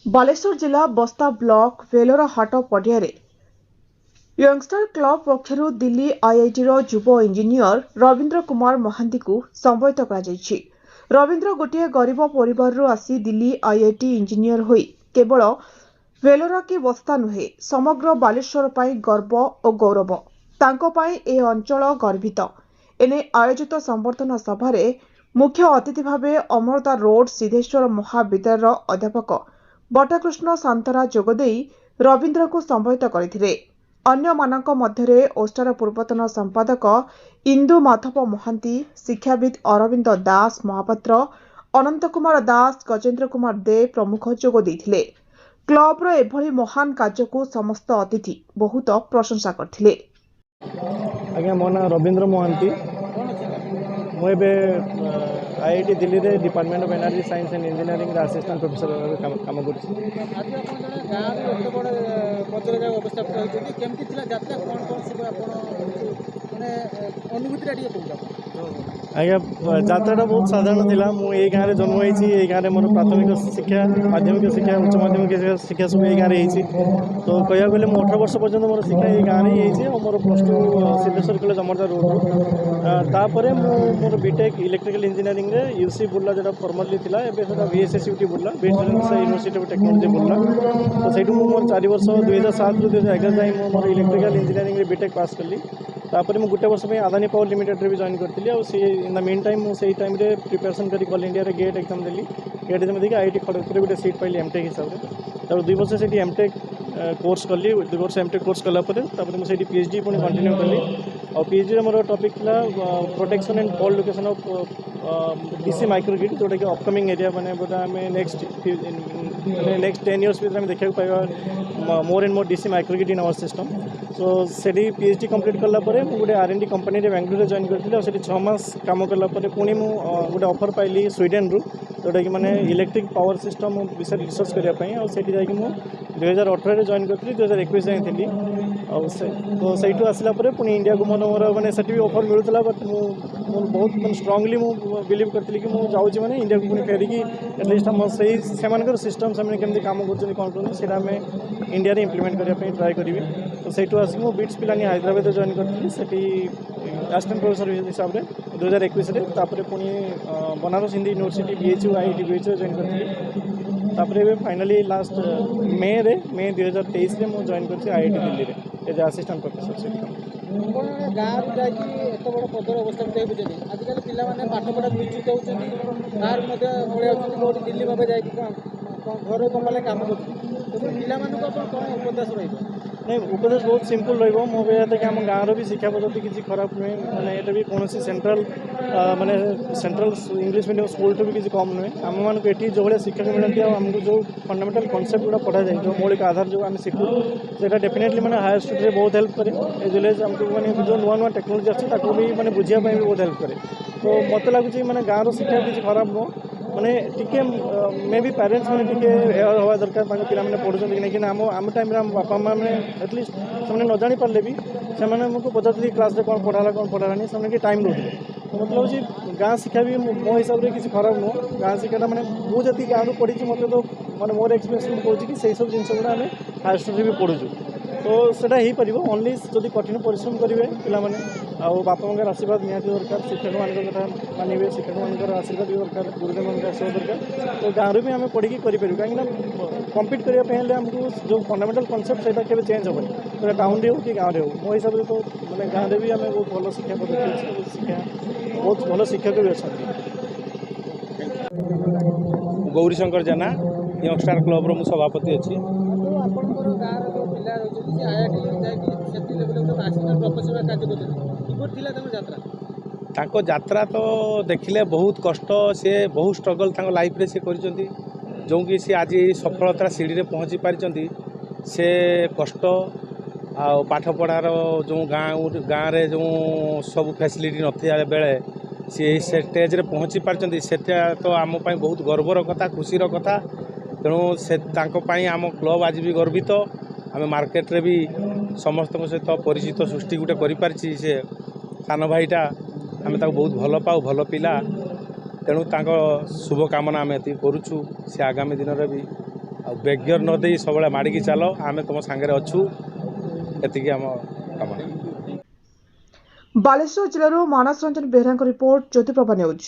बालेश्वर जिला बस्ता ब्लॉक वेलोरा हाट पड़िया यंगस्टर क्लब पक्षर दिल्ली आईआईटी युव इंजीनियर रविंद्र कुमार महांती को संबोधित कर रविंद्र गोटे गरीब परिवार आसी दिल्ली आईआईटी इंजीनियर होई केवल वेलोरा की बस्ता नुहे समग्र बालेश्वर पाई गर्व और गौरव तांको पाई ए अंचल गर्वित एने आयोजित संबर्धना सभा मुख्य अतिथि भावे अमरता रोड सिद्धेश्वर महाविद्यालय अध्यापक बटाकृष्ण सांतरा जोगदे रविंद्र को संबोधित करथिले। अन्य मानक मध्यरे ओस्टार पूर्वतन संपादक इंदु माधव महांती, शिक्षाविद अरविंद दास महापात्र, अनंत कुमार दास, गजेंद्र कुमार देव प्रमुख जोग देथिले। क्लबर एभली महान कार्य को समस्त अतिथि बहुत प्रशंसा करथिले। आज्ञा मो ना रविंद्र महांती मुझे आईआईटी दिल्ली रे department of energy science and engineering assistant professor काम कर आज्ञा यात्रा बहुत साधारण थिला मु ए गाँव जन्म होइछि ए गाँव मोर प्राथमिक शिक्षा माध्यमिक शिक्षा उच्च माध्यमिक शिक्षा सब ए गाँव होइछि तो कहया गले मो 18 वर्ष पर्यंत मोर शिक्षा ए गाँव रे होइछि और मोर प्लस 2 सिद्धेश्वर कॉलेज अमरदा रोड तापरे मु मोर बीटेक इलेक्ट्रिकल इंजीनियरिंग रे यूसी बुल्ला जेटा फॉर्मली थिला एबे सेटा वीएसएसयूटी बुल्ला वेस्ट यूनिवर्सिटी ऑफ टेक्नोलॉजी बुल्ला तो सेठू मोर 4 वर्ष 2007 रु 2011 जाई मोर इलेक्ट्रिकल इंजीनियरिंग रे बीटेक पास करली तापर मु गुटे वर्ष में अदानी पावर लिमिटेड रे भी जॉइन करथिली और से इन द मीन टाइम मु सेही टाइम रे प्रिपरेशन करी ऑल इंडिया रे गेट एग्जाम देली गेट एग्जाम देके आईआईटी खड़गपुर रे गुटे सीट पाइली एमटेक हिसाब रे तापर 2 वर्ष सेठी एमटेक कोर्स करली 2 वर्ष एमटेक कोर्स कला परे तापर मु सेठी पीएचडी पुनी कंटिन्यू करली और पीएचडी रे मोर टॉपिक थिला protection and fault location of DC microgrid जोटा कि अपकमिंग एरिया माने बोला हमें नेक्स्ट 10 इयर्स भीतर हम देखा पाइबा more and more DC microgrid in our system so Sethi PhD complete कला परे मु गुटे आरएनडी कंपनी रे बेंगलुरु रे जॉइन करथिले और सेठी 6 मास काम कला परे पुनी मु गुटे ऑफर पाइली स्वीडन रु जोटा कि माने इलेक्ट्रिक पावर सिस्टम विषय रिसर्च करिया पई और सेठी जाई कि मु 2018 रे जॉइन करथिली 2021 जाई थिली और तो सेठू आसला परे पुनी इंडिया को मोर माने सेठी भी ऑफर मिलुतला बट मु बहुत मन स्ट्रांगली मु बिलीव करथिली कि मु जाउची माने इंडिया को पुनी फेरी कि एटलीस्ट हम सही सेमानकर सिस्टम से केमती काम करछन कोन कोन सेटा में इंडिया रे इंप्लीमेंट करिया पई ट्राई करिवि तो सेठू आसी मु बीट्स पिलानी हैदराबाद रे जॉइन करथिली सेठी असिस्टेंट प्रोफेसर हिसाब रे 2021 रे तापरे पुनी Banaras Hindu university BHU IIT BHU join करथिली तापरे वे फाइनली लास्ट मे 2023 रे मु जॉइन करछि आईआईटी दिल्ली रे एज असिस्टेंट प्रोफेसर से गाँव जाए एत बड़ पदर अवस्था बुझे आजिकल पिला पाठ पढ़ा विच्युत होती बाहर पढ़ा दिल्ली भाव जाए घर कमाले कम कर पिला कौन उपदेश रही नहीं उपदेश बहुत सिंपल रही मो कहते कि आम गाँव भी शिक्षा पद्धति किसी खराब नुहे मैंने ये भी कौन सेंट्रल माने सेंट्रल इंग्लिश मीडियम स्कूल भी किसी कम नुहे आम मानक ये जो भाई शिक्षक मिलती आमको जो फंडामेंटल कॉन्सेप्ट गुड़ा पढ़ा जाए जो मौलिक आधार जो आम शिखु से डेफिनेटली मैंने हायर स्टडी में बहुत हेल्प करे एज वेल एज आमको मैंने जो नुआ नुआ टेक्नोलोजी अच्छे भी मैंने बुझापी भी बहुत हेल्प करे तो मत लगुच मैंने गाँव शिक्षा किसी खराब नुह माने टिके मे भी पेरेंट्स मैंने टिके अवेयर हवा दरकार पिला मैंने पढ़ुଛନ୍ତି कि नहीं आम आम टाइम आम बापा माँ मैंने एटलिस्ट से न जानी पारे भी से पचार क्लास में कौन पढ़ालानी से टाइम दूसरे तो मतलब हूँ गाँ शिक्षा भी मो हिसाब से किसी खराब नुह गाँ शिक्षा मैंने मुझे गाँव पढ़ी मत तो मैंने मोर एक्सपीरियंस कहूँ कि से सब जिन गुड़ा आम हायर स्टडी भी पढ़ुचु तो सेटा ही पार ओनली जदि कठिन परिश्रम करेंगे पिलाने आउ बापा माँ आशीर्वाद निहाती दरकार शिक्षक मान कथा मानवे शिक्षक मान आशीर्वाद भी दरकार गुरुदेव मान आशीर्वाद दरकार तो गाँव भी आम पढ़ी करें कहीं कम्पीट करने आमको जो फंडामेंटल कॉन्सेप्ट से केवल चेंज हेनी तो टाउन हो कि गाँव हो मो हिसाब से तो मैंने गाँव भी आम बहुत भल शिक्षा पद्धति अच्छे शिक्षा बहुत भल शिक्षक भी अच्छा गौरीशंकर जेना यंगस्टार क्लब रो सभापति अच्छी ताको यात्रा तो देखिले बहुत कष्ट से बहुत स्ट्रगल ताको लाइफ रे से करिसंती जो कि से आज सफलता सीढ़ी रे पहुँची पारिसंती से कष्ट आ पाठ पढ़ार जो गाँव रे जो सब फैसिलिटी नथिया बेले सी स्टेज रे पहुँची पारिसंती सेटा तो आम पई बहुत गर्वर कथा खुशीर कथा तेणु से आम क्लब आज भी गर्वित आम मार्केट रे भी समस्त सहित परिचित सृष्टि गोटे करि से सान भाईटा आम बहुत भल पाऊ भल पिला तेणु शुभकामना आम ये करुचु से आगामी दिन में भी ଆଉ ବେଗ୍ୟର ନ ଦେଇ ସବୁବେଳେ ମାଡ଼ିକି ଚାଲ ଆମେ ତୁମ ସାଙ୍ଗରେ ଅଛୁ ଏତିକି ଆମ କାମ। ବାଲେଶ୍ୱର ଜିଲ୍ଲାରୁ ମାନସ ରଞ୍ଜନ ବେହେରାଙ୍କ ରିପୋର୍ଟ, ଜ୍ୟୋତିପ୍ରଭା ନ୍ୟୁଜ୍।